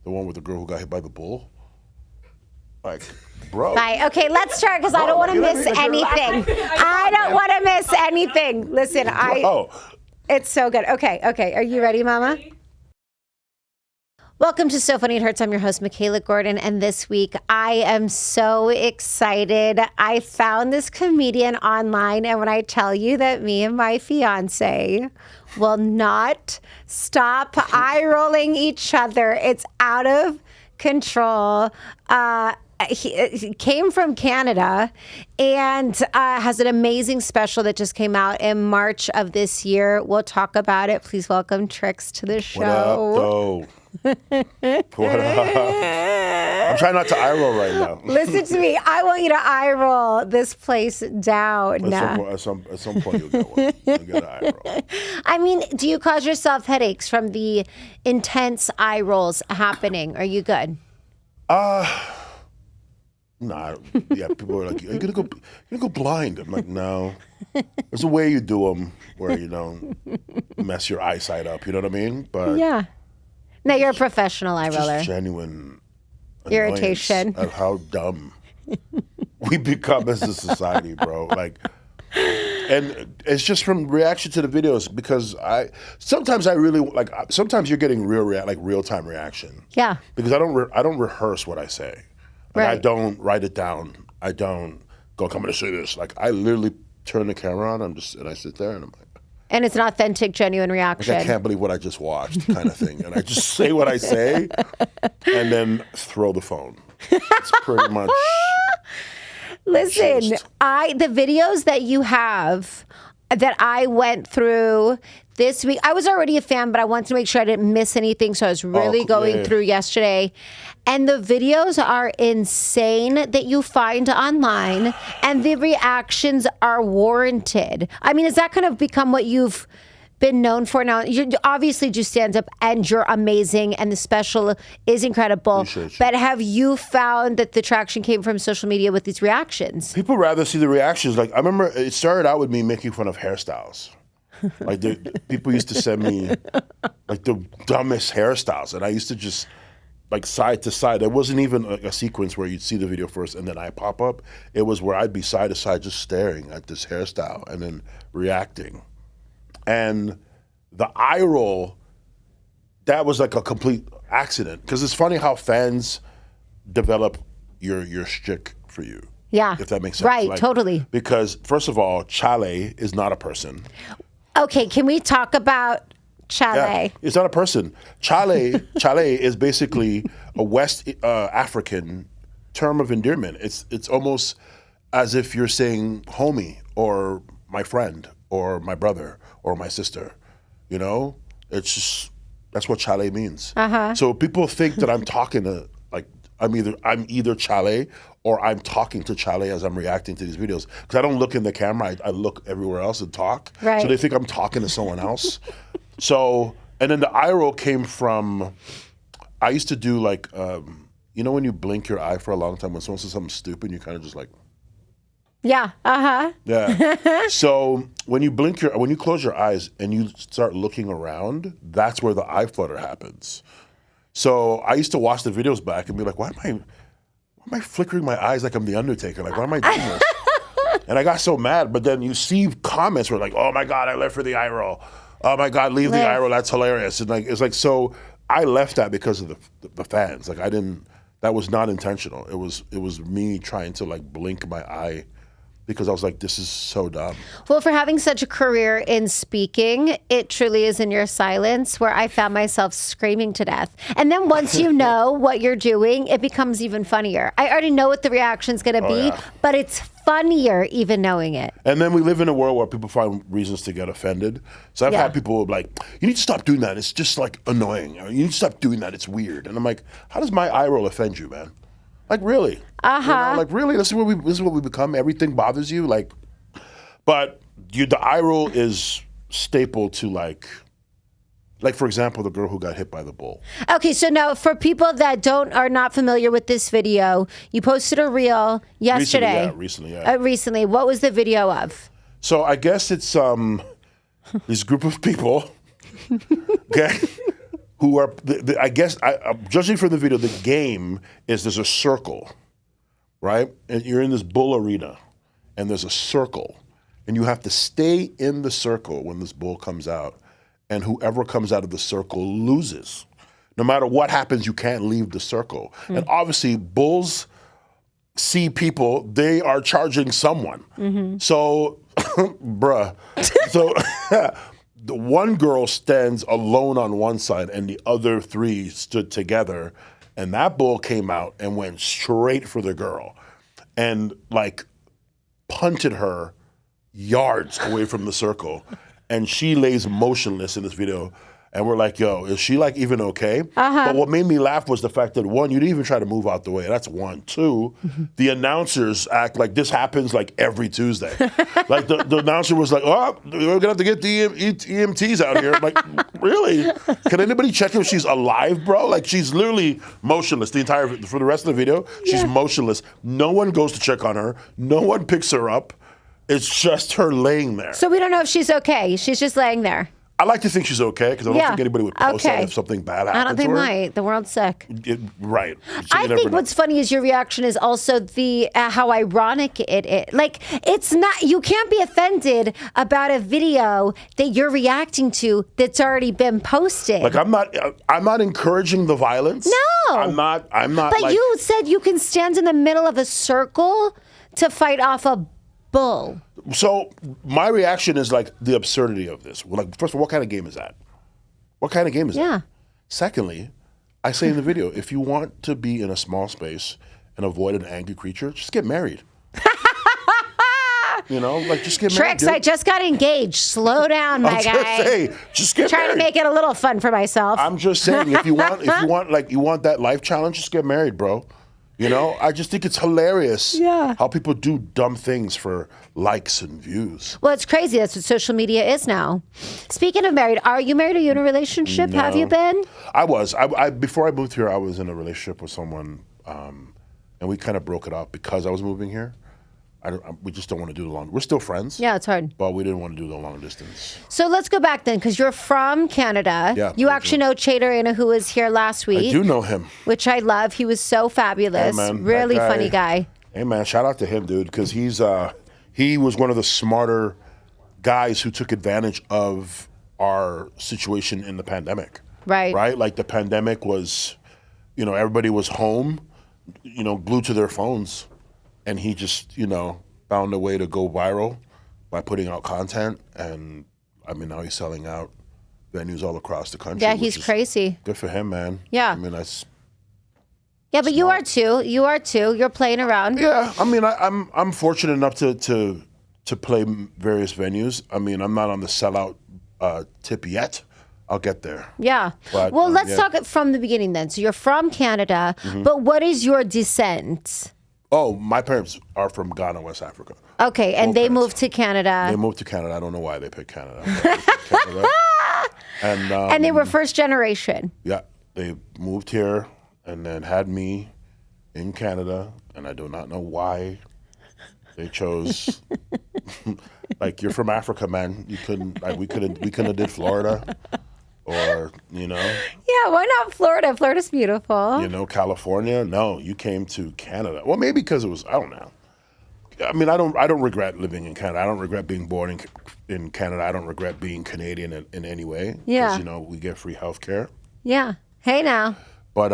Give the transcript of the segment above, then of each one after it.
The one with the girl who got hit by the bull? Like, bro. Bye. Okay, let's start because I don't want to miss anything. I don't want to miss anything. Listen, it's so good. Okay. Are you ready, Mama? Welcome to So Funny It Hurts. I'm your host, Michaela Gordon, and this week I am so excited. I found this comedian online, and when I tell you that me and my fiance will not stop eye-rolling each other, it's out of control. He came from Canada and has an amazing special that just came out in March of this year. We'll talk about it. Please welcome Trixx to the show. What up, though? What up? I'm trying not to eye roll right now. Listen to me. I want you to eye roll this place down. At some point, you'll get one. You'll get an eye roll. I mean, do you cause yourself headaches from the intense eye rolls happening? Are you good? Nah, yeah, people are like, you're gonna go blind. I'm like, no. There's a way you do them where you don't mess your eyesight up. You know what I mean? But yeah. No, you're a professional eye roller. Just genuine irritation of how dumb we become as a society, bro. Like, and it's just from reaction to the videos because sometimes you're getting real time reaction. Yeah. Because I don't rehearse what I say. Like, I don't write it down. I don't go, I'm going to say this. Like, I literally turn the camera on. And I sit there and I'm like. And it's an authentic, genuine reaction. Like, I can't believe what I just watched, kind of thing. And I just say what I say, and then throw the phone. It's pretty much. Listen, the videos that you have that I went through this week, I was already a fan, but I wanted to make sure I didn't miss anything. So I was really going through yesterday. And the videos are insane that you find online, and the reactions are warranted. I mean, has that kind of become what you've been known for now? You obviously do stand up, and you're amazing, and the special is incredible. But have you found that the traction came from social media with these reactions? People rather see the reactions. Like, I remember it started out with me making fun of hairstyles. Like, people used to send me like the dumbest hairstyles, and I used to just like side to side. There wasn't even like a sequence where you'd see the video first and then I pop up. It was where I'd be side to side just staring at this hairstyle and then reacting. And the eye roll, that was like a complete accident. Because it's funny how fans develop your shtick for you. Yeah. If that makes sense. Right, like, totally. Because first of all, Chale is not a person. Okay, can we talk about Chale? Yeah, it's not a person. Chale is basically a West African term of endearment. It's almost as if you're saying homie or my friend or my brother or my sister. You know, it's just that's what Chale means. So people think that I'm talking to I'm either Chale or I'm talking to Chale as I'm reacting to these videos. Because I don't look in the camera, I look everywhere else and talk. Right. So they think I'm talking to someone else. So, and then the eye roll came from, I used to do like, you know when you blink your eye for a long time, when someone says something stupid, you kind of just like. Yeah, Yeah. So when you close your eyes and you start looking around, that's where the eye flutter happens. So I used to watch the videos back and be like, why am I flickering my eyes like I'm the Undertaker? Like, why am I doing this? And I got so mad, but then you see comments where like, oh my God, I left for the eye roll. Oh my God, leave the eye roll, that's hilarious. And like, it's like, so I left that because of the fans. Like that was not intentional. It was me trying to like blink my eye because I was like, this is so dumb. Well, for having such a career in speaking, it truly is in your silence where I found myself screaming to death. And then once you know what you're doing, it becomes even funnier. I already know what the reaction's going to be, but it's funnier even knowing it. And then we live in a world where people find reasons to get offended. So I've had people like, you need to stop doing that. It's just like annoying. You need to stop doing that. It's weird. And I'm like, how does my eye roll offend you, man? Like, really? You know, like, really? This is what we become? Everything bothers you? Like, but the eye roll is staple to like, for example, the girl who got hit by the bull. Okay, so now for people that are not familiar with this video, you posted a reel yesterday. Recently. Recently. What was the video of? So I guess it's this group of people, okay, who are, I guess, judging from the video, the game is there's a circle, right? And you're in this bull arena, and there's a circle, and you have to stay in the circle when this bull comes out, and whoever comes out of the circle loses. No matter what happens, you can't leave the circle. And obviously, bulls see people, they are charging someone. So, bruh. So the one girl stands alone on one side and the other three stood together. And that bull came out and went straight for the girl and like punted her yards away from the circle. And she lays motionless in this video. And we're like, yo, is she like even okay? But what made me laugh was the fact that one, you didn't even try to move out the way. That's one. Two, the announcers act like this happens like every Tuesday. Like the announcer was like, oh, we're gonna have to get the EMTs out here. I'm like, really? Can anybody check if she's alive, bro? Like she's literally motionless for the rest of the video. She's motionless. No one goes to check on her. No one picks her up. It's just her laying there. So we don't know if she's okay. She's just laying there. I like to think she's okay because I don't think anybody would post that if something bad happened to her. I don't think might. The world's sick. Right. So I think what's funny is your reaction is also the how ironic it is. Like, it's not, you can't be offended about a video that you're reacting to that's already been posted. Like, I'm not encouraging the violence. No. I'm not. But like, you said you can stand in the middle of a circle to fight off a bull. So my reaction is like the absurdity of this. Like, first of all, what kind of game is that? What kind of game is that? Secondly, I say in the video, if you want to be in a small space and avoid an angry creature, just get married. You know, like just get married. Trixx, I just got engaged. Slow down, my guy. Just get Trying married. to make it a little fun for myself. I'm just saying, if you want that life challenge, just get married, bro. You know, I just think it's hilarious how people do dumb things for likes and views. Well, it's crazy. That's what social media is now. Speaking of married, are you married? Are you in a relationship? No. Have you been? I was. Before I moved here, I was in a relationship with someone, and we kind of broke it up because I was moving here. We just don't want to do the long. We're still friends. Yeah, it's hard. But we didn't want to do the long distance. So let's go back then, because you're from Canada. Yeah. You actually know Chaterina, who was here last week. I do know him. Which I love. He was so fabulous. Hey, man, really funny guy. Hey, man, shout out to him, dude, because he was one of the smarter guys who took advantage of our situation in the pandemic. Right. Right? Like the pandemic was, everybody was home, glued to their phones. And he just, found a way to go viral by putting out content. And, now he's selling out venues all across the country. Yeah, he's crazy. Good for him, man. Yeah. That's... Yeah, but you are too. You are too. You're playing around. Yeah, I'm fortunate enough to play various venues. I'm not on the sellout tip yet. I'll get there. Yeah. But, well, let's talk from the beginning then. So you're from Canada, but what is your descent? Oh, my parents are from Ghana, West Africa. Okay, and they moved to Canada. They moved to Canada. I don't know why they picked Canada. They picked Canada. And they were first generation. Yeah, they moved here and then had me in Canada, and I do not know why they chose. Like, you're from Africa, man. You couldn't. Like, we couldn't have did Florida, or Yeah, why not Florida? Florida's beautiful. California. No, you came to Canada. Well, maybe because it was. I don't know. I don't regret living in Canada. I don't regret being born in Canada. I don't regret being Canadian in any way. Yeah. Because, we get free healthcare. Yeah. Hey now. But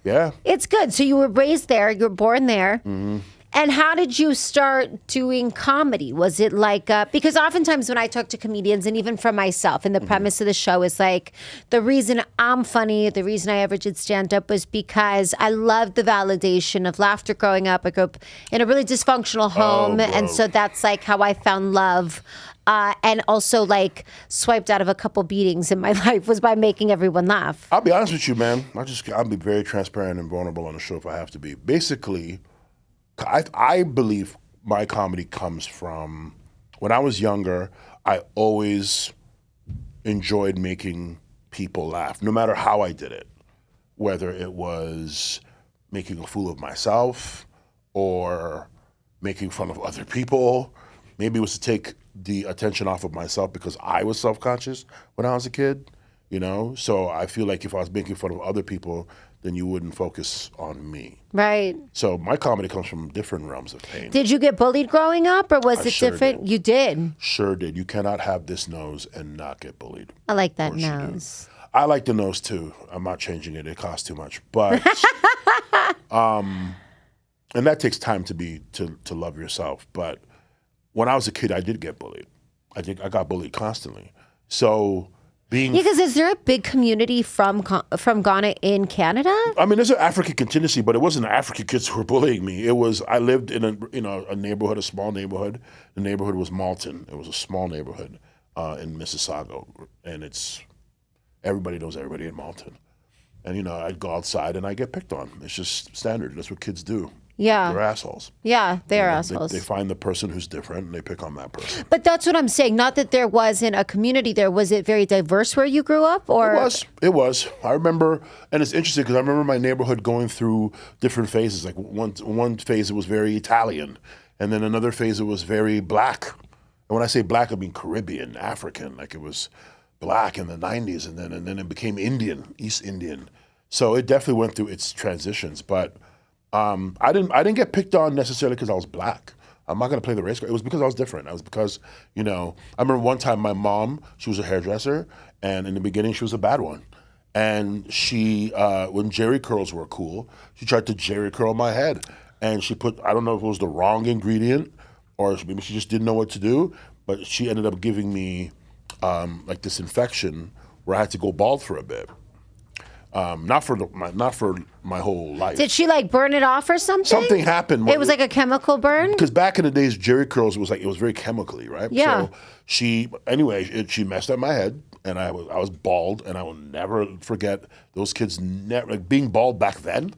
yeah. It's good. So you were raised there. You were born there. Mm-hmm. And how did you start doing comedy? Was it like, because oftentimes when I talk to comedians, and even from myself, and the premise of the show is like, the reason I'm funny, the reason I ever did stand up was because I loved the validation of laughter growing up. I grew up in a really dysfunctional home. And so that's like how I found love. And also like swiped out of a couple beatings in my life was by making everyone laugh. I'll be honest with you, man. I'll be very transparent and vulnerable on the show if I have to be. Basically, I believe my comedy comes from when I was younger. I always enjoyed making people laugh, no matter how I did it, whether it was making a fool of myself or making fun of other people. Maybe it was to take the attention off of myself because I was self-conscious when I was a kid. you know? So I feel like if I was making fun of other people, then you wouldn't focus on me. Right. So my comedy comes from different realms of pain. Did you get bullied growing up, or was I it sure different? did. You did. Sure did. You cannot have this nose and not get bullied. I like that Of course you do. nose. I like the nose too. I'm not changing it. It costs too much. But and that takes time to love yourself. But when I was a kid, I did get bullied. I got bullied constantly. So being Because is there a big community from Ghana in Canada? I mean, there's an African contingency, but it wasn't African kids who were bullying me. It was I lived in a neighborhood, a small neighborhood. The neighborhood was Malton. It was a small neighborhood in Mississauga, and everybody knows everybody in Malton. And I'd go outside and I get picked on. It's just standard. That's what kids do. Yeah. They're assholes. Yeah, they're assholes. They find the person who's different and they pick on that person. But that's what I'm saying. Not that there wasn't a community there. Was it very diverse where you grew up? Or It was. I remember, and it's interesting because I remember my neighborhood going through different phases. Like one phase it was very Italian, and then another phase it was very black. And when I say black, I mean Caribbean, African. Like it was black in the 90s, and then it became Indian, East Indian. So it definitely went through its transitions. But I didn't get picked on necessarily because I was black. I'm not going to play the race card. It was because I was different. It was because, I remember one time my mom, she was a hairdresser, and in the beginning she was a bad one. And she, when jerry curls were cool, she tried to jerry curl my head. And she put, I don't know if it was the wrong ingredient or maybe she just didn't know what to do, but she ended up giving me like this infection where I had to go bald for a bit. Not for my whole life. did she like burn it off or something? Something happened. It was like a chemical burn? Because back in the days, jerry curls was very chemically, right? Yeah. So she messed up my head, and I was bald, and I will never forget those kids. Like being bald back then,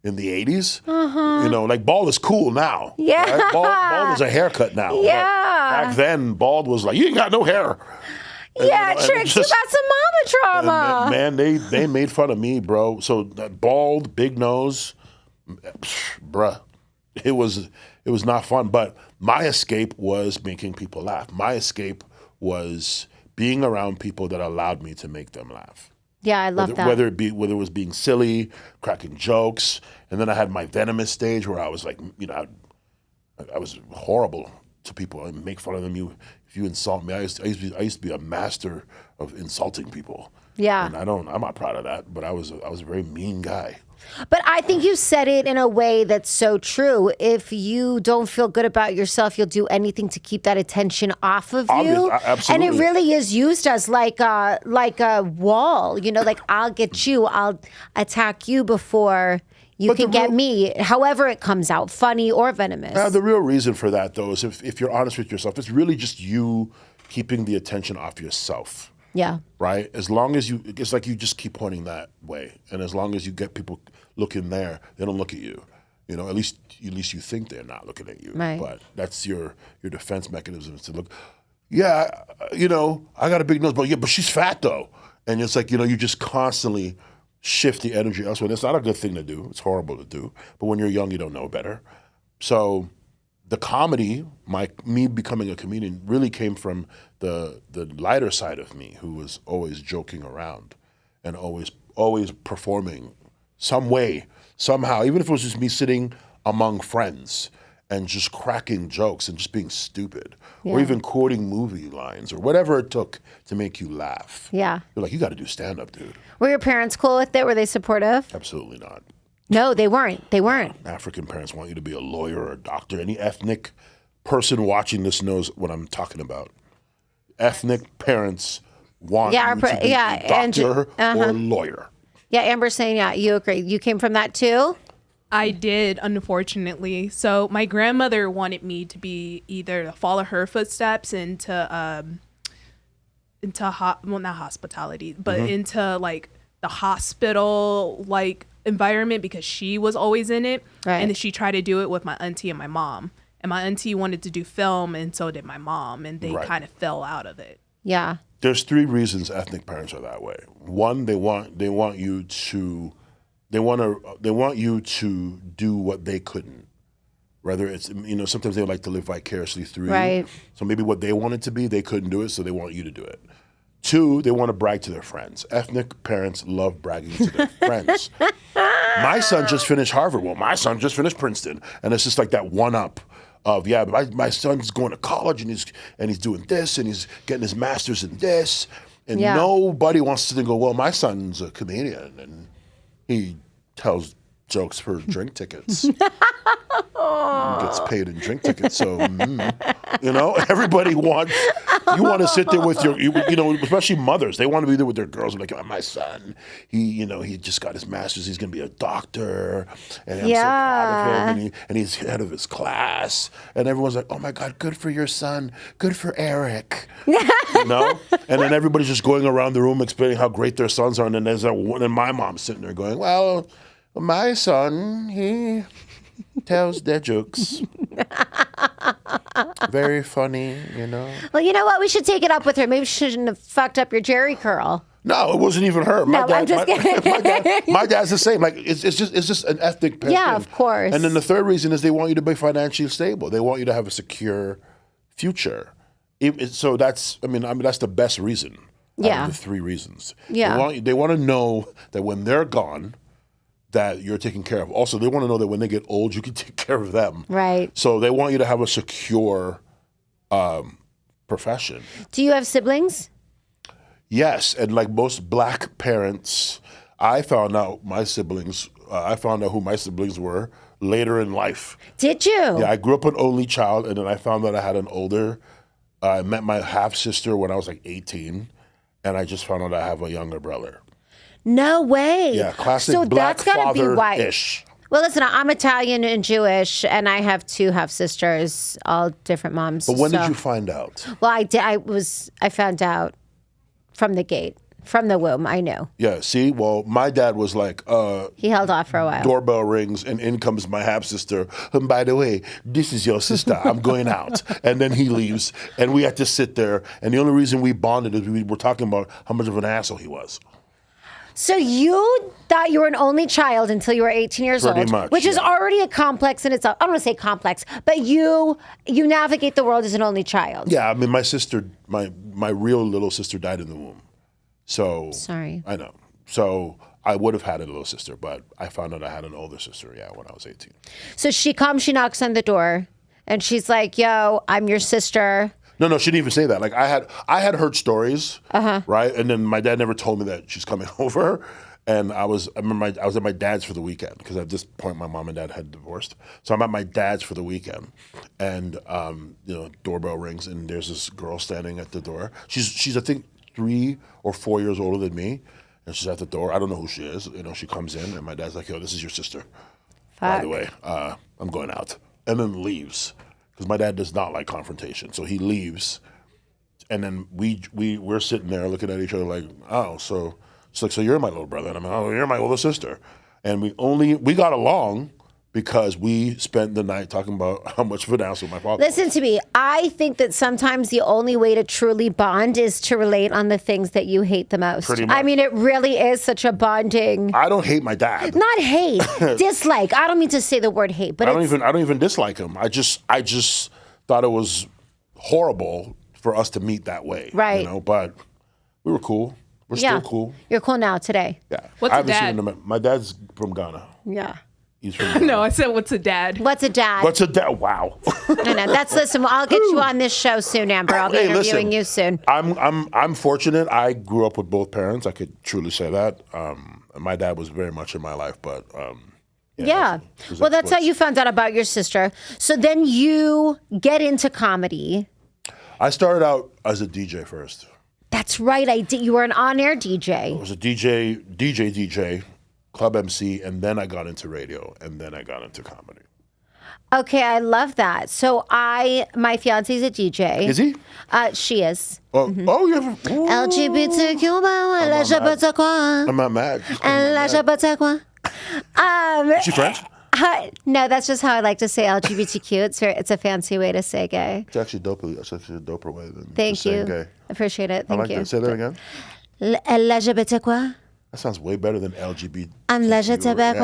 in the '80s. Like bald is cool now. Yeah. Right? Bald is a haircut now. Yeah. But back then, bald was like you ain't got no hair. Yeah, Trixx, you got some mama trauma. Man, they made fun of me, bro. So that bald, big nose, bruh, it was not fun. But my escape was making people laugh. My escape was being around people that allowed me to make them laugh. Yeah, I love that. Whether it was being silly, cracking jokes, and then I had my venomous stage where I was like, I was horrible to people. I make fun of them. If you insult me, I used to be a master of insulting people. Yeah. And I'm not proud of that, but I was a very mean guy. But I think you said it in a way that's so true. If you don't feel good about yourself, you'll do anything to keep that attention off of you. Absolutely. And it really is used as like a wall. Like I'll get you, I'll attack you before you can get me, however it comes out, funny or venomous. The real reason for that, though, is if you're honest with yourself, it's really just you keeping the attention off yourself. Yeah. Right? As long as it's like you just keep pointing that way. And as long as you get people looking there, they don't look at you. At least you think they're not looking at you. Right. But that's your defense mechanism is to look, yeah, I got a big nose, but she's fat, though. And it's like, you just constantly shift the energy elsewhere. That's not a good thing to do. It's horrible to do. But when you're young, you don't know better. So the comedy, me becoming a comedian, really came from the lighter side of me, who was always joking around and always performing some way, somehow, even if it was just me sitting among friends and just cracking jokes and just being stupid, or even quoting movie lines or whatever it took to make you laugh. Yeah. You're like, you got to do stand-up, dude. Were your parents cool with it? Were they supportive? Absolutely not. No, they weren't. African parents want you to be a lawyer or a doctor. Any ethnic person watching this knows what I'm talking about. Ethnic parents want you to be a doctor or a lawyer. Yeah, Amber's saying, yeah, you agree. You came from that too? I did, unfortunately. So my grandmother wanted me to be either to follow her footsteps into not hospitality, but into like the hospital like environment because she was always in it. Right. And then she tried to do it with my auntie and my mom. And my auntie wanted to do film, and so did my mom, and they kind of fell out of it. Yeah. There's 3 reasons ethnic parents are that way. One, they want you to do what they couldn't. Whether it's, sometimes they like to live vicariously through you. So maybe what they wanted to be, they couldn't do it, so they want you to do it. 2, they want to brag to their friends. Ethnic parents love bragging to their friends. My son just finished Harvard. Well, my son just finished Princeton. And it's just like that one-up of, yeah, my son's going to college and he's doing this and he's getting his master's in this. And nobody wants to go, well, my son's a comedian and he tells jokes for drink tickets. Gets paid in drink tickets. So, everybody wants, you want to sit there with especially mothers. They want to be there with their girls. Like, oh, my son, he just got his master's. He's going to be a doctor. And I'm so proud of him. And he's head of his class. And everyone's like, oh my God, good for your son. Good for Eric. And then everybody's just going around the room explaining how great their sons are. And then and my mom's sitting there going, well, my son, he tells their jokes. Very funny, Well, you know what? We should take it up with her. Maybe she shouldn't have fucked up your Jerry curl. No, it wasn't even her. I'm just kidding. My dad's the same. Like it's just an ethnic thing. Yeah, of course. And then the third reason is they want you to be financially stable. They want you to have a secure future. So that's that's the best reason. Yeah. Out of the 3 reasons. Yeah. They want to know that when they're gone, that you're taken care of. Also, they want to know that when they get old, you can take care of them. Right. So they want you to have a secure profession. Do you have siblings? Yes, and like most Black parents, I found out who my siblings were later in life. Did you? Yeah, I grew up an only child, and then I found out I had an older. I met my half sister when I was like 18, and I just found out I have a younger brother. No way. Yeah, classic Black father-ish. Well, listen, I'm Italian and Jewish, and I have 2 half sisters, all different moms. But when did you find out? Well, I found out from the gate, from the womb. I knew. Yeah. See, well, my dad was like, he held off for a while. Doorbell rings, and in comes my half sister. And by the way, this is your sister. I'm going out. And then he leaves, and we had to sit there. And the only reason we bonded is we were talking about how much of an asshole he was. So you thought you were an only child until you were 18 years Pretty old, much, which is already a complex in itself. I don't want to say complex, but you navigate the world as an only child. Yeah, I mean, my sister, my real little sister died in the womb. So sorry. I know. So I would have had a little sister, but I found out I had an older sister. Yeah, when I was 18. So she knocks on the door, and she's like, "Yo, I'm your sister." No, she didn't even say that. Like I had heard stories, right? And then my dad never told me that she's coming over. And I remember I was at my dad's for the weekend because at this point my mom and dad had divorced. So I'm at my dad's for the weekend, and doorbell rings, and there's this girl standing at the door. She's I think 3 or 4 years older than me, and she's at the door. I don't know who she is. She comes in, and my dad's like, "Yo, this is your sister. By the way, I'm going out," and then leaves. Because my dad does not like confrontation. So he leaves, and then we're sitting there looking at each other like, oh, so she's like, so you're my little brother. And I'm like, oh, you're my older sister. And we got along because we spent the night talking about how much of an asshole my father was. Listen to me. I think that sometimes the only way to truly bond is to relate on the things that you hate the most. Pretty much. I mean, it really is such a bonding. I don't hate my dad. Not hate, dislike. I don't mean to say the word hate, but I don't even dislike him. I just thought it was horrible for us to meet that way. Right. But we were cool. We're still cool. You're cool now today. Yeah. What's I a haven't dad? seen him. My dad's from Ghana. Yeah. He's from Ghana. No, I said, what's a dad? What's a dad? What's a dad? Wow. No, listen. I'll get you on this show soon, Amber. I'll be interviewing you soon. I'm fortunate. I grew up with both parents. I could truly say that. My dad was very much in my life, but yeah. Well, that's how you found out about your sister. So then you get into comedy. I started out as a DJ first. That's right. I did. You were an on-air I DJ. was a DJ, club MC, and then I got into radio, and then I got into comedy. Okay, I love that. So my fiance's a DJ. Is he? She is. Oh, oh, yeah. LGBTQ, I'm not mad. Is she French? No, that's just how I like to say LGBTQ. It's a fancy way to say gay. It's actually doper. It's actually a doper way than Thank just saying you. gay. Appreciate it. I Thank like you. that. Say that again. LGBT quoi? That sounds way better than LGBT. Unless it's a baby.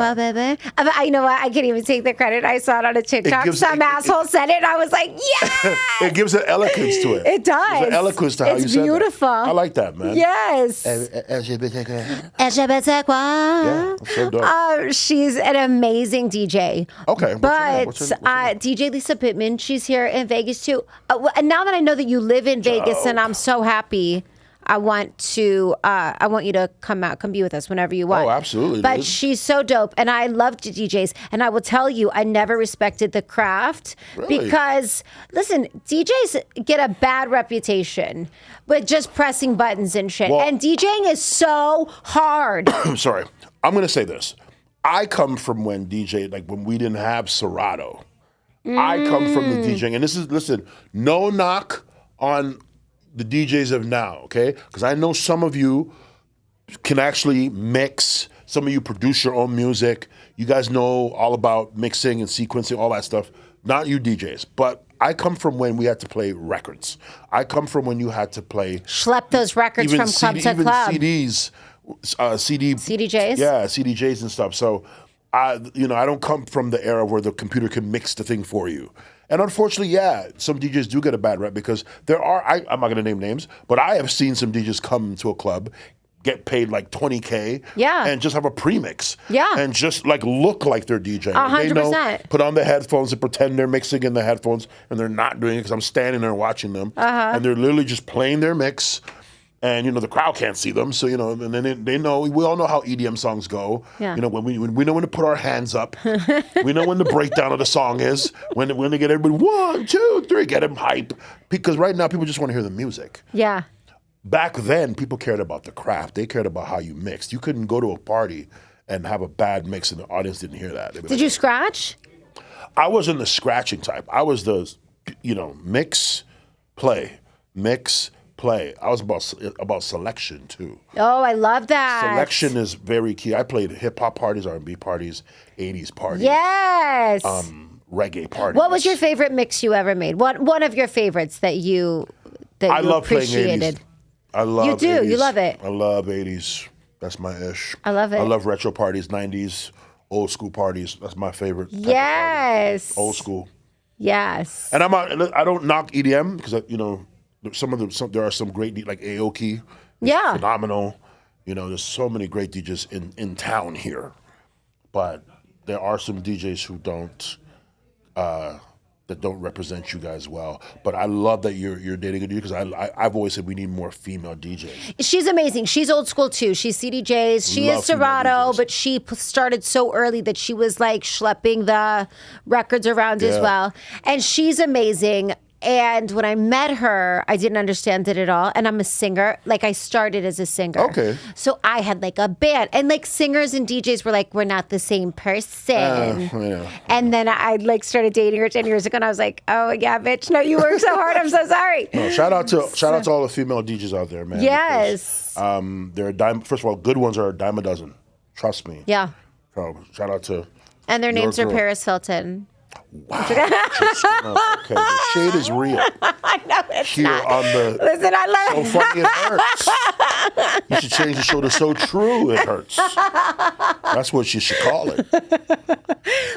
I know what? I can't even take the credit. I saw it on a TikTok. Some asshole said it. And I was like, yeah. It gives an eloquence to it. It does. There's an eloquence to how you said that. It's beautiful. I like that, man. Yes. LGBT. Yeah, so dope. She's an amazing DJ. Okay. But what's her name? DJ Lisa Pittman, she's here in Vegas too. And now that I know that you live in Vegas, and I'm so happy. I want you to come be with us whenever you want. Oh, absolutely. But dude. she's so dope. And I love DJs. And I will tell you, I never respected the craft because, listen, DJs get a bad reputation with just pressing buttons and shit. Well, and DJing is so hard. I'm sorry. I'm going to say this. I come from when we didn't have Serato. I come from the DJing. And listen, no knock on the DJs of now, okay? Because I know some of you can actually mix. Some of you produce your own music. You guys know all about mixing and sequencing, all that stuff. Not you DJs, but I come from when we had to play records. I come from when you had to play... Schlep those records from club to club. CDs, CDJs? Yeah, CDJs and stuff. So, I don't come from the era where the computer can mix the thing for you. And unfortunately, yeah, some DJs do get a bad rep because I'm not going to name names, but I have seen some DJs come to a club, get paid like $20K, and just have a premix, and just like look like they're DJing. 100%. They know, put on the headphones and pretend they're mixing in the headphones, and they're not doing it because I'm standing there watching them, and they're literally just playing their mix. And the crowd can't see them, so and then they know. We all know how EDM songs go. Yeah. When we know when to put our hands up, we know when the breakdown of the song is. When they get everybody 1, 2, 3, get them hype. Because right now people just want to hear the music. Yeah. Back then, people cared about the craft. They cared about how you mixed. You couldn't go to a party and have a bad mix, and the audience didn't hear that. Did you scratch? I wasn't the scratching type. I was the, mix, play, mix. Play. I was about selection too. Oh, I love that. Selection is very key. I played hip hop parties, R&B parties, 80s parties. Yes. Reggae parties. What was your favorite mix you ever made? One of your favorites that you love appreciated? Playing 80s. I love You do. 80s. You love it. I love 80s. That's my ish. I love it. I love retro parties, 90s, old school parties. That's my favorite. Type Yes. of party. Old school. Yes. And I don't knock EDM because there are some great like Aoki. Yeah. Phenomenal. There's so many great DJs in town here, but there are some DJs who don't represent you guys well. But I love that you're dating a DJ because I've always said we need more female DJs. She's amazing. She's old school too. She's CDJs. She is Serato, but she started so early that she was like schlepping the records around as well. And she's amazing. And when I met her, I didn't understand it at all. And I'm a singer. Like, I started as a singer. Okay. So I had like a band. And like singers and DJs were like, we're not the same person. And then I like started dating her 10 years ago. And I was like, oh, yeah, bitch. No, you work so hard. I'm so sorry. No, shout out to all the female DJs out there, man. Yes. Because, they're a dime. First of all, good ones are a dime a dozen. Trust me. Yeah. So shout out to. And their names are Paris Hilton. Wow. Okay, the shade is real. I know it's Here not. on the Listen, I love So Funny It Hurts. You should change the show to So True It Hurts. That's what you should call it.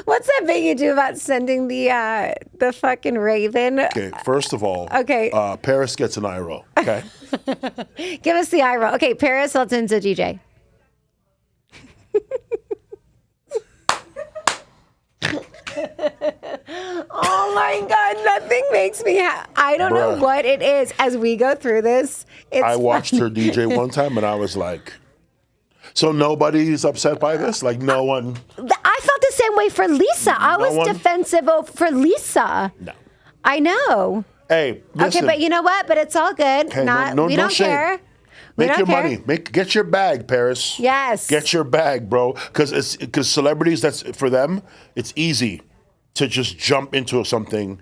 What's that thing you do about sending the fucking raven? Okay, first of all, Paris gets an eye roll. Okay, give us the eye roll. Okay, Paris Hilton's a DJ. Oh my God, nothing makes me I don't know what it is. As we go through this, I watched her DJ one time and I was like, so nobody's upset by this? Like no one? I felt the same way for Lisa. I was defensive for Lisa. No. I know. Hey, listen. Okay, but you know what? But it's all good. Okay, we don't care. Make your money. Get your bag, Paris. Yes. Get your bag, bro. Because celebrities, that's for them. It's easy to just jump into something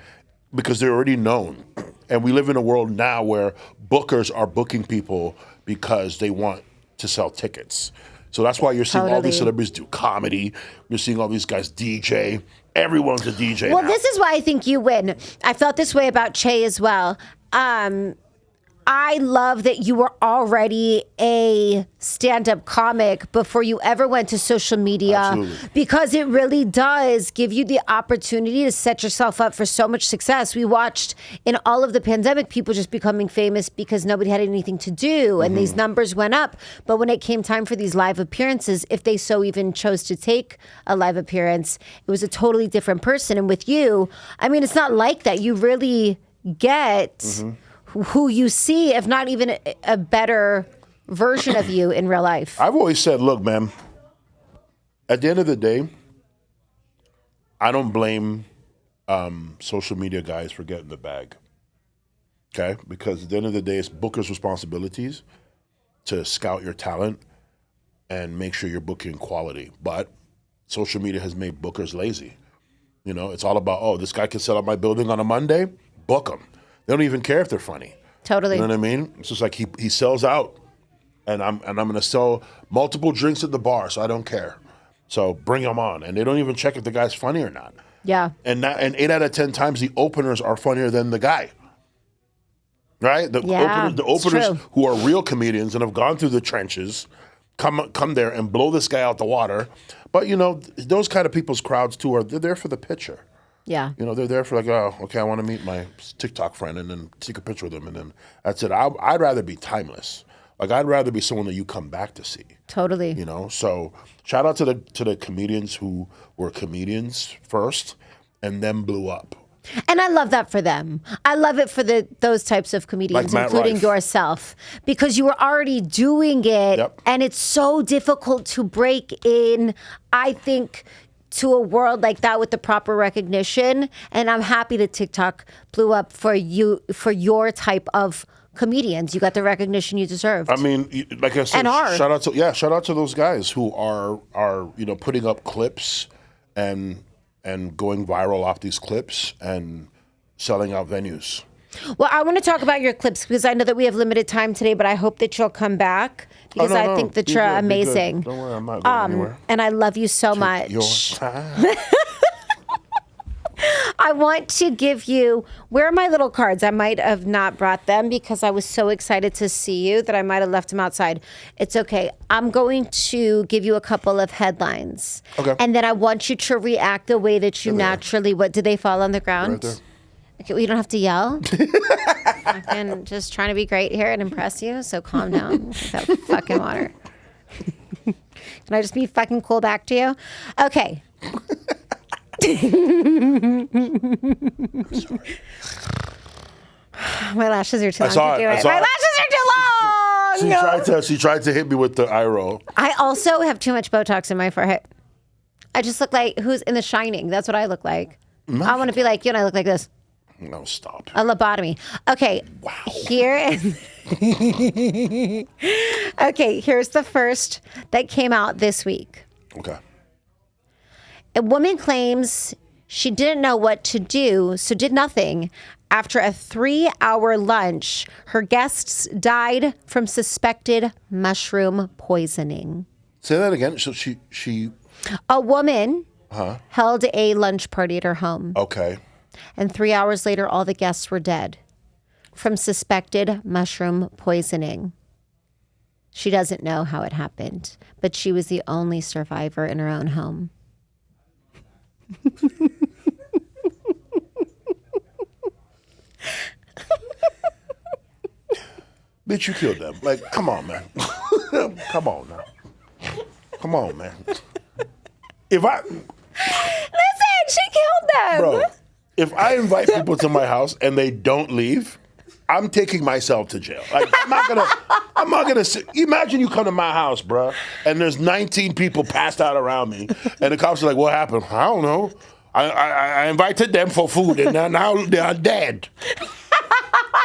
because they're already known. And we live in a world now where bookers are booking people because they want to sell tickets. So that's why you're seeing all these celebrities do comedy. You're seeing all these guys DJ. Everyone's a DJ now. This is why I think you win. I felt this way about Che as well. I love that you were already a stand-up comic before you ever went to social media. Absolutely. Because it really does give you the opportunity to set yourself up for so much success. We watched in all of the pandemic people just becoming famous because nobody had anything to do, and these numbers went up. But when it came time for these live appearances, if they so even chose to take a live appearance, it was a totally different person. And with you, I mean, it's not like that. You really get who you see, if not even a better version of you in real life. I've always said, look, man, at the end of the day, I don't blame social media guys for getting the bag. Okay? Because at the end of the day, it's bookers' responsibilities to scout your talent and make sure you're booking quality. But social media has made bookers lazy. You know, it's all about, oh, this guy can sell out my building on a Monday, book them. They don't even care if they're funny. Totally. You know what I mean? It's just like he sells out, and I'm going to sell multiple drinks at the bar, so I don't care. So bring them on, and they don't even check if the guy's funny or not. Yeah. And 8 out of 10 times the openers are funnier than the guy. Right? The openers who are real comedians and have gone through the trenches come there and blow this guy out the water. But you know, those kind of people's crowds too they're there for the picture. Yeah. You know, they're there for like, oh, okay, I want to meet my TikTok friend and then take a picture with him, and then that's it. I'd rather be timeless. Like, I'd rather be someone that you come back to see. Totally. You know, so shout out to the comedians who were comedians first and then blew up. And I love that for them. I love it for those types of comedians, Like Matt including Rife. yourself, because you were already doing it, Yep. and it's so difficult to break in, I think, to a world like that with the proper recognition. And I'm happy that TikTok blew up for you, for your type of comedians. You got the recognition you deserved. I mean, like I said, And are. shout out to those guys who are putting up clips and going viral off these clips and selling out venues. Well, I want to talk about your clips because I know that we have limited time today, but I hope that you'll come back because I think that you're amazing. Don't worry, I'm not going anywhere. And I love you so Take much. your time. I want to give you, where are my little cards? I might have not brought them because I was so excited to see you that I might have left them outside. It's okay. I'm going to give you a couple of headlines. Okay. And then I want you to react the way that you naturally would. Did they fall on the ground? Right there. Okay, well, you don't have to yell. I'm just trying to be great here and impress you, so calm down with that fucking water. Can I just be fucking cool back to you? Okay. My lashes are too long to do it. My lashes are too long. She tried to hit me with the eye roll. I also have too much Botox in my forehead. I just look like who's in The Shining. That's what I look like. I want to be like you, and I look like this. No, stop. A lobotomy. Okay. Wow. Okay, here's the first that came out this week. Okay. A woman claims she didn't know what to do, so did nothing. After a 3-hour lunch, her guests died from suspected mushroom poisoning. Say that again. So she A woman held a lunch party at her home. Okay. And 3 hours later, all the guests were dead from suspected mushroom poisoning. She doesn't know how it happened, but she was the only survivor in her own home. Bitch, you killed them. Like, come on, man. Come on now. Come on, man. Listen, she killed them. Bro, if I invite people to my house and they don't leave, I'm taking myself to jail. Like, I'm not gonna sit. Imagine you come to my house, bro, and there's 19 people passed out around me, and the cops are like, what happened? I don't know. I invited them for food, and now they are dead.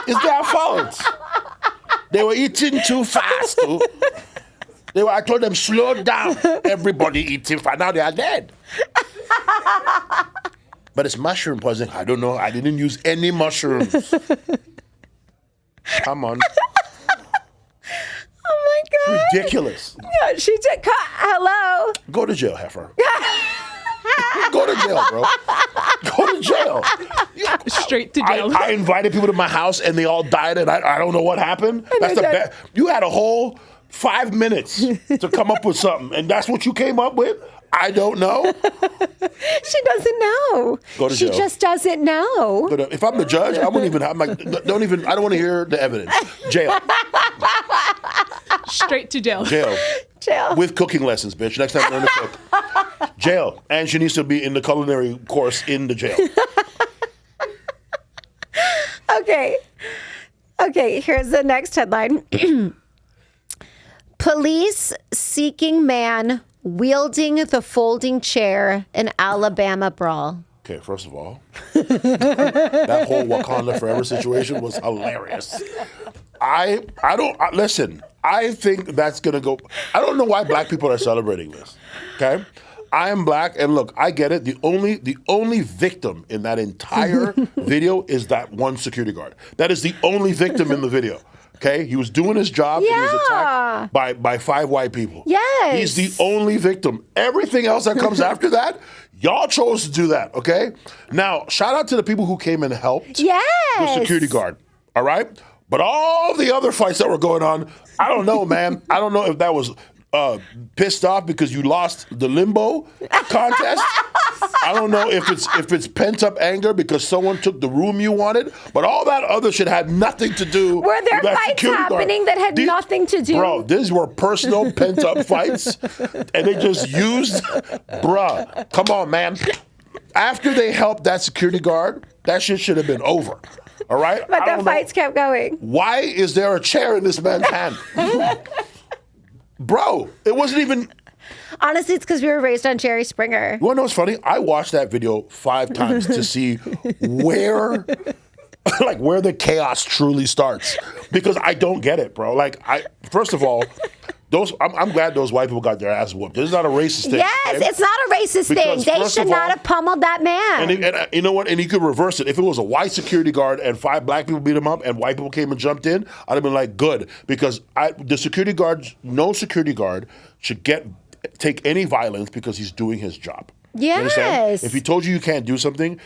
It's their fault. They were eating too fast, too. I told them, slow down. Everybody eating fast. Now they are dead. But it's mushroom poisoning. I don't know. I didn't use any mushrooms. Come on. Oh my God. Ridiculous. Yeah, she did. Hello. Go to jail, heifer. Go to jail, bro. Go to jail. Straight to jail. I invited people to my house and they all died and I don't know what happened. That's the best. You had a whole 5 minutes to come up with something and that's what you came up with? I don't know. She doesn't know. Go to jail. She just doesn't know. But if I'm the judge, I wouldn't even. I'm like, I don't want to hear the evidence. Jail. Straight to jail. Jail. Jail. With cooking lessons, bitch. Next time learn to cook. Jail. And she needs to be in the culinary course in the jail. Okay, here's the next headline. Police seeking man wielding the folding chair in Alabama brawl. Okay, first of all, that whole Wakanda Forever situation was hilarious. Listen, I think that's going to go. I don't know why black people are celebrating this. Okay? I am black, and look, I get it. The only victim in that entire video is that one security guard. That is the only victim in the video. Okay, he was doing his job and he was attacked by 5 white people. Yes. He's the only victim. Everything else that comes after that, y'all chose to do that, okay? Now, shout out to the people who came and helped the security guard, all right? But all the other fights that were going on, I don't know, man. I don't know if that was pissed off because you lost the limbo contest. I don't know if it's pent up anger because someone took the room you wanted, but all that other shit had nothing to do. Were there fights happening that had nothing to do? Bro, these were personal pent up fights, and they just used, bruh. Come on, man. After they helped that security guard, that shit should have been over. All right? But the fights kept going. Why is there a chair in this man's hand? Bro, it wasn't even. Honestly, it's because we were raised on Jerry Springer. You want to know what's funny? I watched that video 5 times to see where the chaos truly starts. Because I don't get it, bro. First of all, I'm glad those white people got their ass whooped. This is not a racist thing. Yes, okay? It's not a racist thing. They should not have pummeled that man. And you know what? And you could reverse it. If it was a white security guard and 5 black people beat him up and white people came and jumped in, I'd have been like, good. Because no security guard should take any violence because he's doing his job. Yes. If he told you can't do something,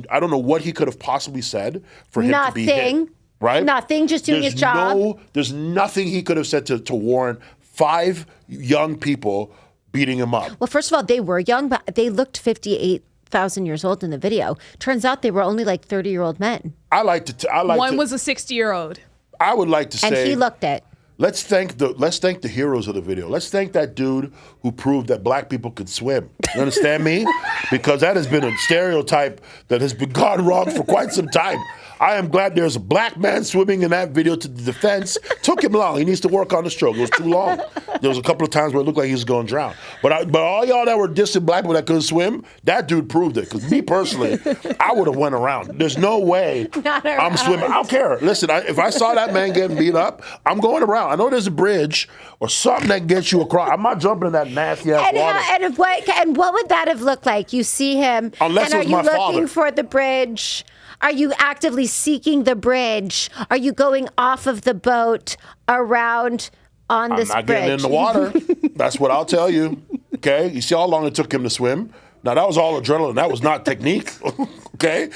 I don't know what he could have possibly said for him to be hit. Right? Nothing, just doing his job. There's nothing he could have said to warrant 5 young people beating him up. Well, first of all, they were young, but they looked 58,000 years old in the video. Turns out they were only like 30-year-old men. One was a 60-year-old. I would like to say, and he looked it. Let's thank the heroes of the video. Let's thank that dude who proved that black people could swim. You understand me? Because that has been a stereotype that has been gone wrong for quite some time. I am glad there's a black man swimming in that video to the defense. Took him long. He needs to work on the stroke. It was too long. There was a couple of times where it looked like he was going to drown. But all y'all that were dissing black people that couldn't swim, that dude proved it. Because me personally, I would have went around. There's no way I'm swimming. I don't care. Listen, if I saw that man getting beat up, I'm going around. I know there's a bridge or something that gets you across. I'm not jumping in that nasty ass water. And what would that have looked like? You see him, unless and it was my father. Are you looking for the bridge? Are you actively seeking the bridge? Are you going off of the boat around on this bridge? I'm not getting in the water. That's what I'll tell you. Okay? You see how long it took him to swim? Now, that was all adrenaline. That was not technique. Okay?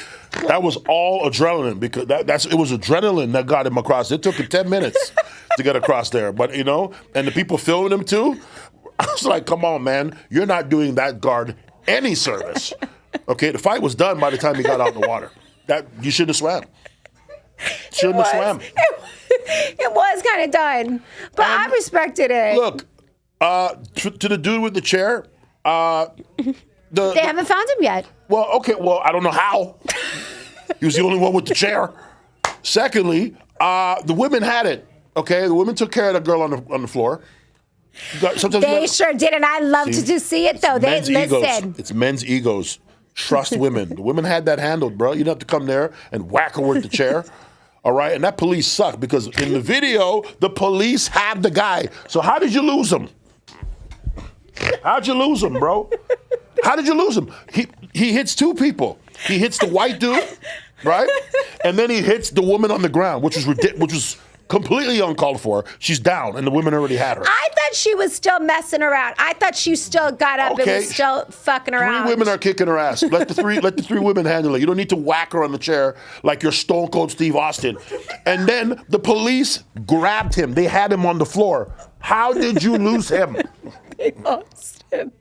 That was all adrenaline because it was adrenaline that got him across. It took him 10 minutes to get across there. But, and the people filming him too, I was like, come on, man. You're not doing that guard any service. Okay? The fight was done by the time he got out in the water. You shouldn't have swam. Shouldn't have swam. It was kind of done, but I respected it. Look, to the dude with the chair, they haven't found him yet. Well, okay. Well, I don't know how. He was the only one with the chair. Secondly, the women had it. Okay, the women took care of the girl on the floor. They sure did, and I love to see it though. They listen. It's men's egos. Trust women. The women had that handled, bro. You don't have to come there and whack her with the chair. All right? And that police sucked because in the video, the police had the guy. So how did you lose him? How'd you lose him, bro? How did you lose him? He hits 2 people. He hits the white dude, right? And then he hits the woman on the ground, which was completely uncalled for. She's down, and the women already had her. I thought she was still messing around. I thought she still got up and was still fucking around. 3 women are kicking her ass. Let the three women handle it. You don't need to whack her on the chair like you're Stone Cold Steve Austin. And then the police grabbed him. They had him on the floor. How did you lose him? They lost him.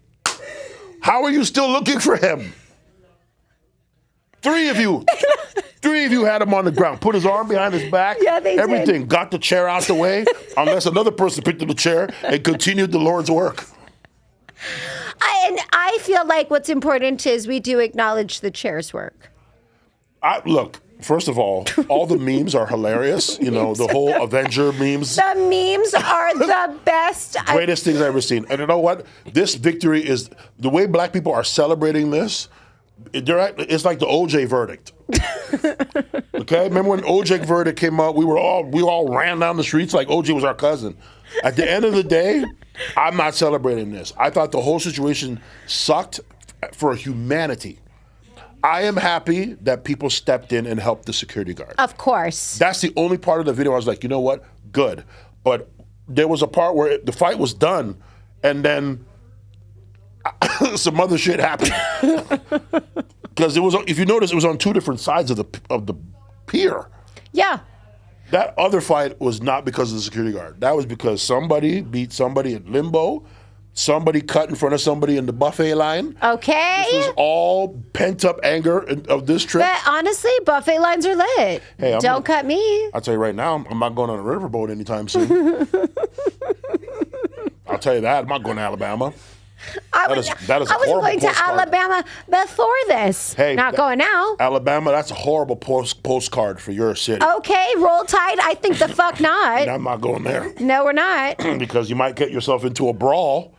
How are you still looking for him? 3 of you. 3 of you had him on the ground. Put his arm behind his back. Yeah, they everything. did. Got the chair out the way, unless another person picked up the chair and continued the Lord's work. And I feel like what's important is we do acknowledge the chair's work. Look, first of all the memes are hilarious. You know, the whole Avenger memes. The memes are the best. Greatest things I've ever seen. And you know what? This victory is, the way black people are celebrating this, it's like the OJ verdict. Okay? Remember when OJ verdict came out, we all ran down the streets like OJ was our cousin. At the end of the day, I'm not celebrating this. I thought the whole situation sucked for humanity. I am happy that people stepped in and helped the security guard. Of course. That's the only part of the video I was like, you know what? Good. But there was a part where the fight was done, and then some other shit happened. Because it was, if you notice, it was on 2 different sides of the pier. Yeah. That other fight was not because of the security guard. That was because somebody beat somebody at limbo. Somebody cut in front of somebody in the buffet line. Okay. This was all pent-up anger of this trip. But honestly, buffet lines are lit. Hey, Don't cut me. I'll tell you right now, I'm not going on a riverboat anytime soon. I'll tell you that. I'm not going to Alabama. That is a I was horrible going to postcard. Alabama before this. Hey, not going now. Alabama, that's a horrible postcard for your city. Okay, roll tide. I think the fuck not. And I'm not going there. No, we're not. Because you might get yourself into a brawl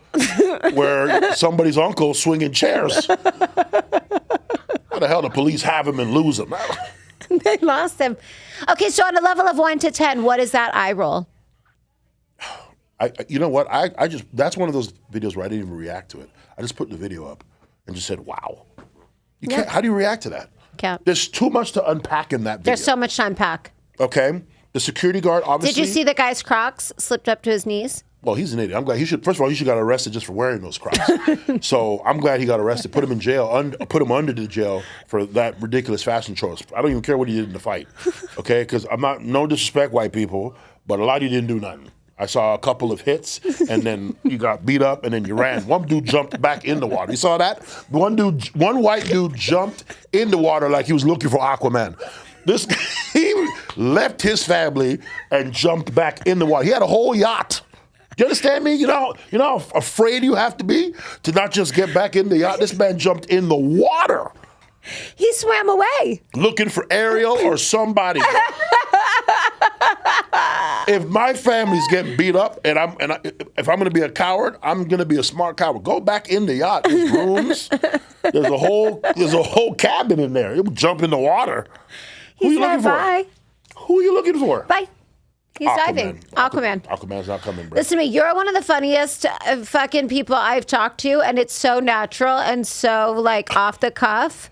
where somebody's uncle swinging chairs. How the hell the police have him and lose him? They lost him. Okay, so on a level of 1 to 10, what is that eye roll? You know what? I just, that's one of those videos where I didn't even react to it. I just put the video up and just said, wow. You can't, how do you react to that? Can't. There's too much to unpack in that video. There's so much to unpack. Okay? The security guard, obviously. Did you see the guy's Crocs slipped up to his knees? Well, he's an idiot. I'm glad he should, first of all, he should got arrested just for wearing those Crocs. So I'm glad he got arrested. Put him in jail, put him under the jail for that ridiculous fashion choice. I don't even care what he did in the fight. Okay? Because I'm not, no disrespect, white people, but a lot of you didn't do nothing. I saw a couple of hits, and then you got beat up, and then you ran. One dude jumped back in the water. You saw that? One white dude jumped in the water like he was looking for Aquaman. He left his family and jumped back in the water. He had a whole yacht. Do you understand me? You know how afraid you have to be to not just get back in the yacht? This man jumped in the water. He swam away. Looking for Ariel or somebody. If my family's getting beat up if I'm going to be a coward, I'm going to be a smart coward. Go back in the yacht. There's rooms. There's a whole cabin in there. You'll jump in the water. Who are you looking for? Who are you looking for? Bye. He's diving. Aquaman. Aquaman's not coming, bro. Listen to me. You're one of the funniest fucking people I've talked to, and it's so natural and so like off the cuff.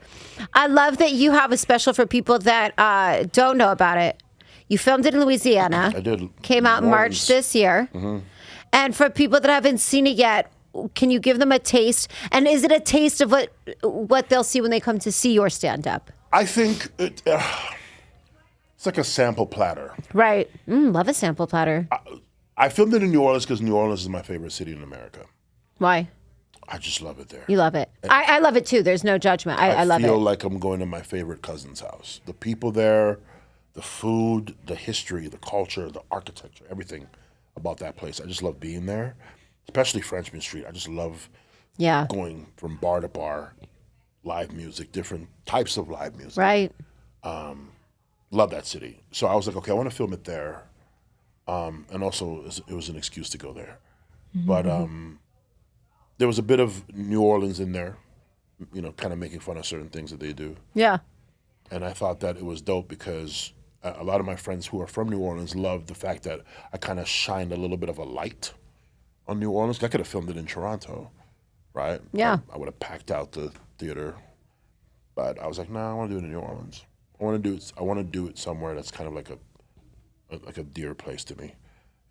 I love that you have a special for people that don't know about it. You filmed it in Louisiana. I did. Came out in March this year. Mm-hmm. And for people that haven't seen it yet, can you give them a taste? And is it a taste of what they'll see when they come to see your stand-up? I think it's like a sample platter. Right. Love a sample platter. I filmed it in New Orleans because New Orleans is my favorite city in America. Why? I just love it there. You love it. I love it too. There's no judgment. I love it. I feel like I'm going to my favorite cousin's house. The people there, the food, the history, the culture, the architecture, everything about that place. I just love being there, especially Frenchman Street. I just love going from bar to bar, live music, different types of live music. Right. Love that city. So I was like, okay, I want to film it there. And also, it was an excuse to go there. Mm-hmm. But there was a bit of New Orleans in there, you know, kind of making fun of certain things that they do. Yeah. And I thought that it was dope because a lot of my friends who are from New Orleans loved the fact that I kind of shined a little bit of a light on New Orleans. I could have filmed it in Toronto, right? Yeah. I would have packed out the theater. But I was like, nah, I want to do it in New Orleans. I want to do it somewhere that's kind of like like a dear place to me,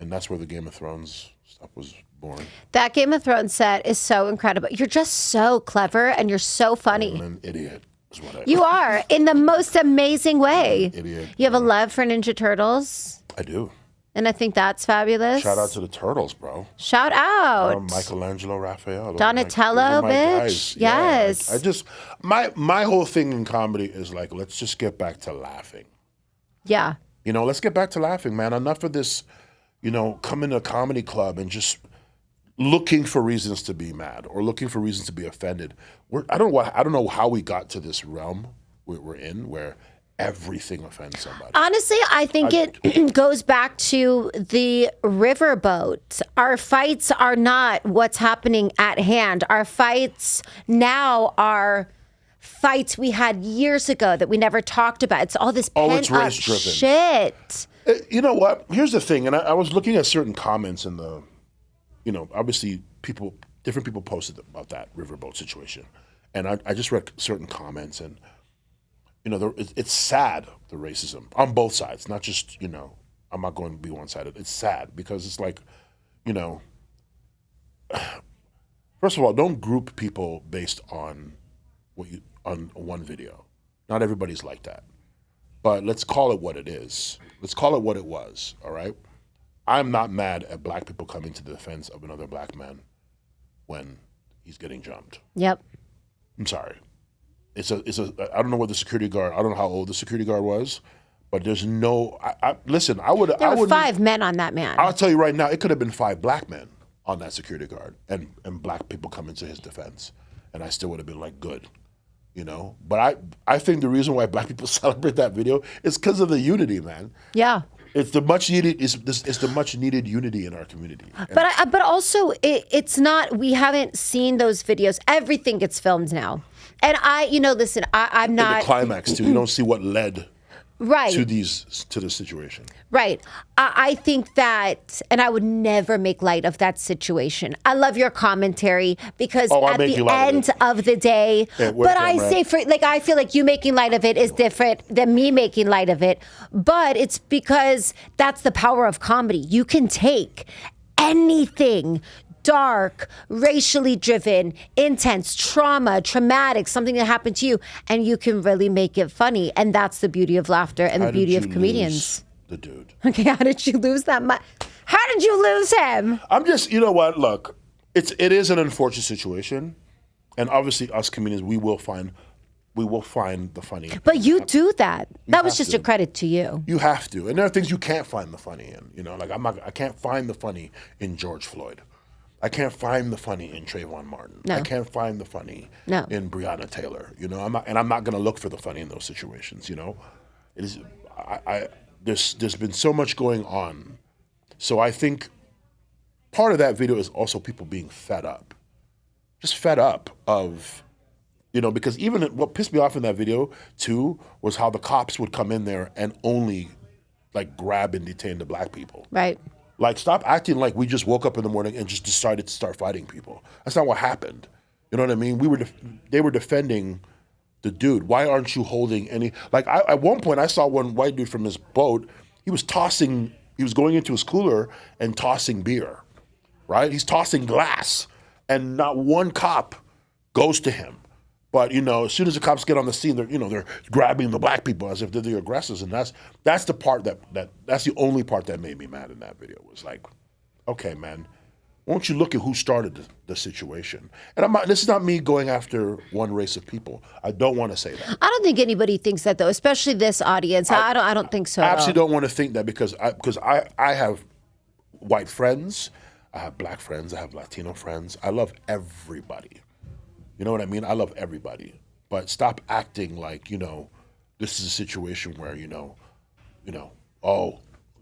and that's where the Game of Thrones stuff was born. That Game of Thrones set is so incredible. You're just so clever and you're so funny. I'm an idiot. Is what I You are in the most amazing way. Idiot. You have a love for Ninja Turtles, I do. and I think that's fabulous. Shout out to the Turtles, bro. Shout out. Michelangelo, Raphael, Donatello, those are my bitch. guys. Yeah, Yes. I just my whole thing in comedy is like, let's just get back to laughing. Yeah. You know, let's get back to laughing, man. Enough of this, coming to a comedy club and just looking for reasons to be mad or looking for reasons to be offended. I don't know how we got to this realm we're in where everything offends somebody. Honestly, I think it goes back to the riverboat. Our fights are not what's happening at hand. Our fights now are fights we had years ago that we never talked about. It's all this it's pent up race-driven. shit. You know what? Here's the thing, and I was looking at certain comments in the, obviously different people posted about that riverboat situation, and I just read certain comments, and it's sad, the racism on both sides, not just I'm not going to be one-sided. It's sad because it's like, first of all, don't group people based on on one video. Not everybody's like that. But let's call it what it is. Let's call it what it was, all right? I'm not mad at black people coming to the defense of another black man when he's getting jumped. Yep. I'm sorry. I don't know what the security guard, I don't know how old the security guard was, but there's no, listen, There were 5 men on that man. I'll tell you right now, it could have been 5 black men on that security guard and black people coming to his defense. And I still would have been like, good. But I think the reason why black people celebrate that video is because of the unity, man. Yeah. It's the much needed unity in our community. But also it's not. We haven't seen those videos. Everything gets filmed now, and listen. I'm not. The climax too. You don't see what led right to the situation. Right. I think that, and I would never make light of that situation. I love your commentary because at the end of the day, but I say I feel like you making light of it is different than me making light of it. But it's because that's the power of comedy. You can take anything dark, racially driven, intense, traumatic, something that happened to you, and you can really make it funny. And that's the beauty of laughter and the beauty of comedians. The dude. Okay, how did you lose that much? How did you lose him? I'm just, you know what? Look, it is an unfortunate situation, and obviously, us comedians, we will find the funny. But you do that. That was just a credit to you. You have to, and there are things you can't find the funny in. I can't find the funny in George Floyd. I can't find the funny in Trayvon Martin. No. I can't find the funny in Breonna Taylor. I'm not going to look for the funny in those situations. It is. There's been so much going on, so I think part of that video is also people being fed up, just fed up of, because even what pissed me off in that video too was how the cops would come in there and only like grab and detain the black people. Right. Like, stop acting like we just woke up in the morning and just decided to start fighting people. That's not what happened. You know what I mean? They were defending the dude. Why aren't you holding any? Like, at one point, I saw one white dude from his boat. He was going into his cooler and tossing beer, right? He's tossing glass, and not one cop goes to him. But as soon as the cops get on the scene, they're grabbing the black people as if they're the aggressors, and that's the part that's the only part that made me mad in that video. Was like, okay, man, won't you look at who started the situation? And this is not me going after one race of people. I don't want to say that. I don't think anybody thinks that though, especially this audience. I don't think so. I actually don't want to think that because I have white friends, I have black friends, I have Latino friends. I love everybody. You know what I mean? I love everybody. But stop acting like, this is a situation where,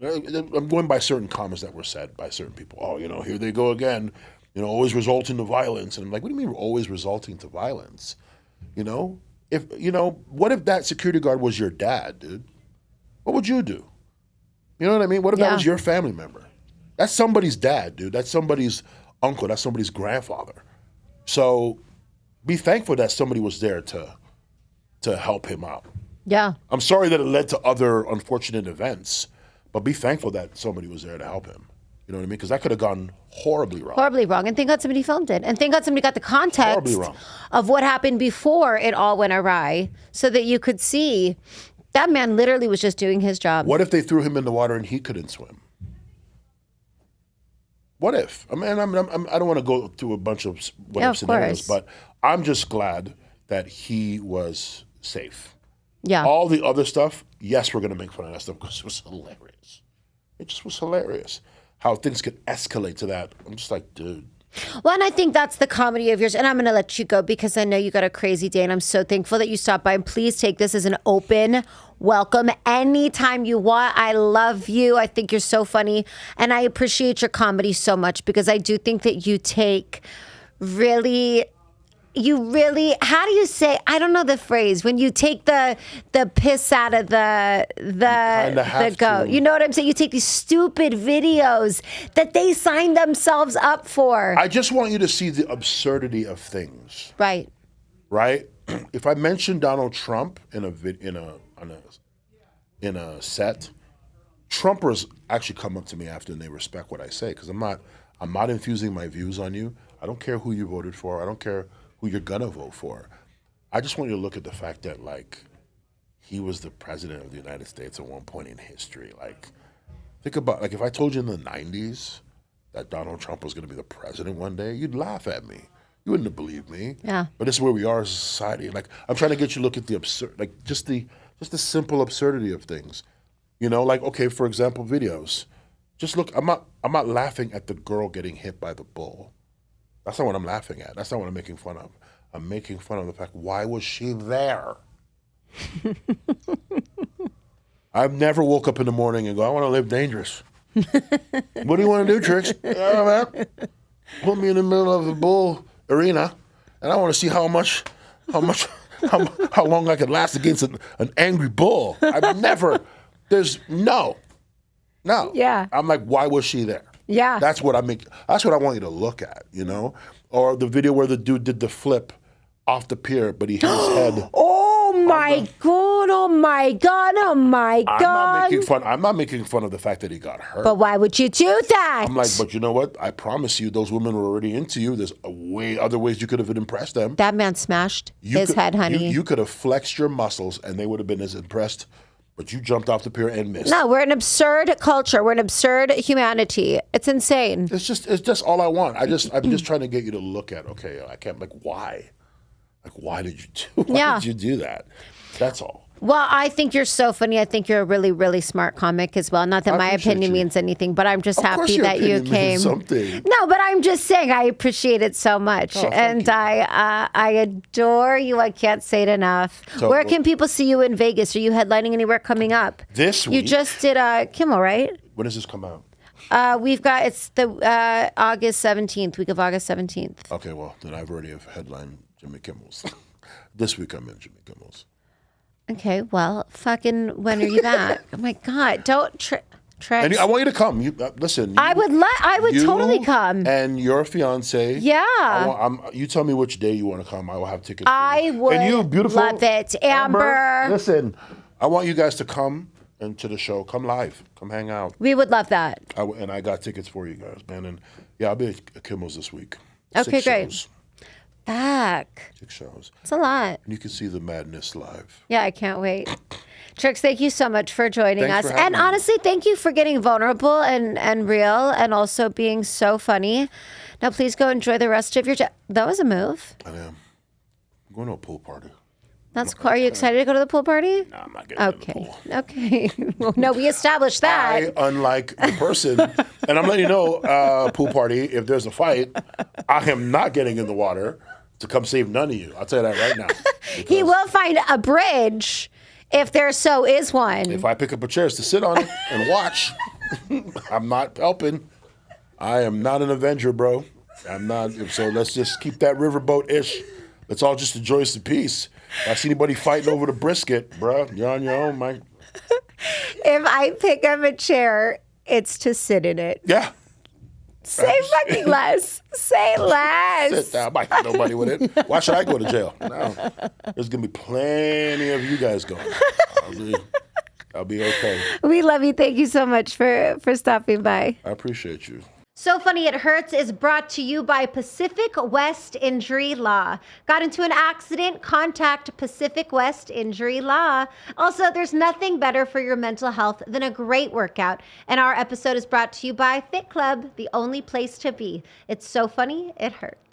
I'm going by certain comments that were said by certain people. Oh, here they go again, always resulting to violence. And I'm like, what do you mean always resulting to violence? What if that security guard was your dad, dude? What would you do? You know what I mean? What if that was your family member? That's somebody's dad, dude. That's somebody's uncle. That's somebody's grandfather. So be thankful that somebody was there to help him out. Yeah. I'm sorry that it led to other unfortunate events, But be thankful that somebody was there to help him. You know what I mean? Because that could have gone horribly wrong. Horribly wrong. And thank God somebody filmed it. And thank God somebody got the context Horribly wrong. of what happened before it all went awry so that you could see that man literally was just doing his job. What if they threw him in the water and he couldn't swim? What if? I mean, I don't want to go through a bunch of what if scenarios, but I'm just glad that he was safe. Yeah. All the other stuff, yes, we're going to make fun of that stuff because it was hilarious. It just was hilarious how things could escalate to that. I'm just like, dude. Well, and I think that's the comedy of yours. And I'm going to let you go because I know you got a crazy day. And I'm so thankful that you stopped by. And please take this as an open welcome anytime you want. I love you. I think you're so funny. And I appreciate your comedy so much because I do think that you take how do you say, I don't know the phrase, when you take the piss out of the goat. You know what I'm saying? You take these stupid videos that they signed themselves up for. I just want you to see the absurdity of things. Right. Right? If I mention Donald Trump in a set, Trumpers actually come up to me after and they respect what I say because I'm not infusing my views on you. I don't care who you voted for. I don't care who you're gonna vote for. I just want you to look at the fact that like he was the president of the United States at one point in history. Like think about like if I told you in the 90s that Donald Trump was gonna be the president one day, you'd laugh at me. You wouldn't have believed me. Yeah. But this is where we are as a society. Like I'm trying to get you to look at the absurd, like just the simple absurdity of things. You know, like okay, for example, videos. Just look. I'm not laughing at the girl getting hit by the bull. That's not what I'm laughing at. That's not what I'm making fun of. I'm making fun of the fact, why was she there? I've never woke up in the morning and go, I want to live dangerous. What do you want to do, Trixx? Man, put me in the middle of the bull arena, and I want to see how long I can last against an angry bull. I've never, no. Yeah. I'm like, why was she there? Yeah. That's what I want you to look at, you know? Or the video where the dude did the flip off the pier, but he hit his head. Oh my God, oh my God, oh my God. I'm not making fun of the fact that he got hurt. But why would you do that? I'm like, but you know what? I promise you, those women were already into you. There's other ways you could have impressed them. That man smashed his head, honey. You could have flexed your muscles and they would have been as impressed. But you jumped off the pier and missed. No, we're an absurd culture. We're an absurd humanity. It's insane. It's just all I want. I'm just trying to get you to look at, okay, I can't, like, why? Like, why did you do that? That's all. Well, I think you're so funny. I think you're a really, really smart comic as well. Not that my opinion means anything, but I'm just happy that you came. Something. No, but I'm just saying I appreciate it so much, and I adore you. I can't say it enough. So, where can people see you in Vegas? Are you headlining anywhere coming up? This week. You just did Kimmel, right? When does this come out? It's the August 17th, week of August 17th. Okay, well then I've already headlined Jimmy Kimmel's. This week I'm in Jimmy Kimmel's. Okay, well, fucking when are you back? Oh my God, don't Trixx. And I want you to come. Listen. I would totally come. And your fiance. Yeah. You tell me which day you want to come. I will have tickets. I would. And you, beautiful love it, Amber. Listen, I want you guys to come into the show. Come live. Come hang out. We would love that. And I got tickets for you guys, man. And yeah, I'll be at Kimmel's this week. Okay, 6 great. shows. Back. 6 shows. It's a lot. And you can see the madness live. Yeah, I can't wait. Trixx, thank you so much for joining Thanks us. for having me. Honestly, thank you for getting vulnerable and real and also being so funny. Now, please go enjoy the rest of your That was a move. I am. I'm going to a pool party. That's cool. Are you excited to go to the pool party? No, I'm not getting to the pool. Okay. Well, no, we established that. Unlike the person, and I'm letting you know, pool party, if there's a fight, I am not getting in the water to come save none of you. I'll tell you that right now. He will find a bridge if there so is one. If I pick up a chair to sit on it and watch, I'm not helping. I am not an Avenger, bro. I'm not. So let's just keep that riverboat-ish. Let's all just enjoy some peace. If I see anybody fighting over the brisket, bro, you're on your own, man. If I pick up a chair, it's to sit in it. Yeah. Say fucking less. Say less. Sit down. I might hit nobody with it. Why should I go to jail? No. There's going to be plenty of you guys going. I'll be okay. We love you. Thank you so much for stopping by. I appreciate you. So Funny It Hurts is brought to you by Pacific West Injury Law. Got into an accident? Contact Pacific West Injury Law. Also, there's nothing better for your mental health than a great workout. And our episode is brought to you by Fit Club, the only place to be. It's so funny, it hurts.